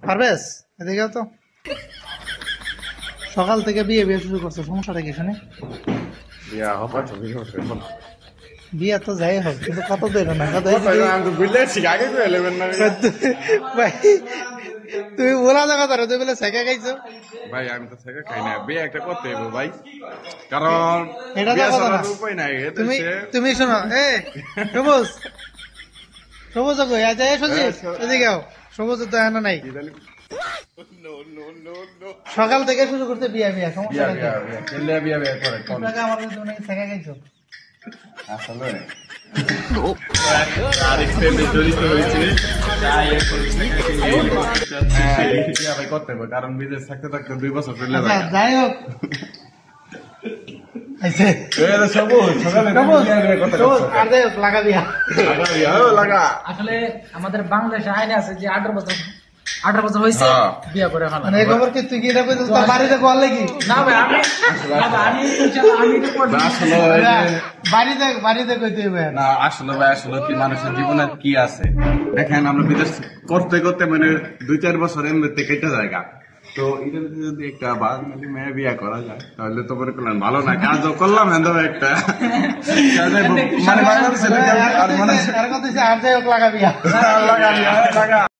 পারবেশ এদিকেও তো সকাল থেকে বিয়ে বিয়ে শুরু করছো, সমস্যাটা কি শুনে? বিয়া হবে তো বিয়ে তো যাই হোক, কিন্তু কত দেবে না কত আমি তো বুঝলে ঠিক আগে তো এলেবেন না ভাই তুমি বলা যাবে তারা তুই বলে শেখা খাইছো। ভাই আমি তো থেকে খাই না, বিয়ে একটা করতে হবে ভাই, কারণ এটা তো বিয়ে কথা না। ছাড়ার উপায় নাই। তুমি তুমি শোনো, এ সবুজ সবুজ কই আজ এসেছিস? এদিকে আও, সবুজ তো এখানে নাই। সকাল থেকে শুরু করতে বিয়া বিয়া, সমস্যা কি? বিয়া করে আপনাকে আমার জন্য শেখা খাইছো আসলে করতে হবে, কারণ বিদেশ থাকতে থাকতে 2 বছর চলে আচ্ছা, যায়। যাই হোক আইছে সবুজ সকালে সবুজ আর যাই হোক লাগা বিয়া। লাগা আসলে আমাদের বাংলাদেশে আইনে আছে যে 18 বছর হয়েছে হ্যাঁ। বিয়ে করে ফেলা। মানে এই খবর কি তুই কি এটা কইছিস তোর বাড়িতে কোয়াল লাগি? না ভাই আমি ইনশাআল্লাহ আমি এটা করব। আসলে বাড়িতে কইতে হবে না, আসলে ভাই আসলে কি মানুষের জীবনে কি আছে দেখেন, আমরা বিদেশ করতে করতে মানে 2-4 বছর এমনিতে কেটে জায়গা। তো এটা যদি একটা বাঙালি মেয়ে বিয়ে করা যায় তাহলে তো মনে করলাম ভালো না, কাজও করলাম এত একটা মানে বাঙালি ছেলে আর মানে আর কথা আর যাই হোক লাগা বিয়া। লাগা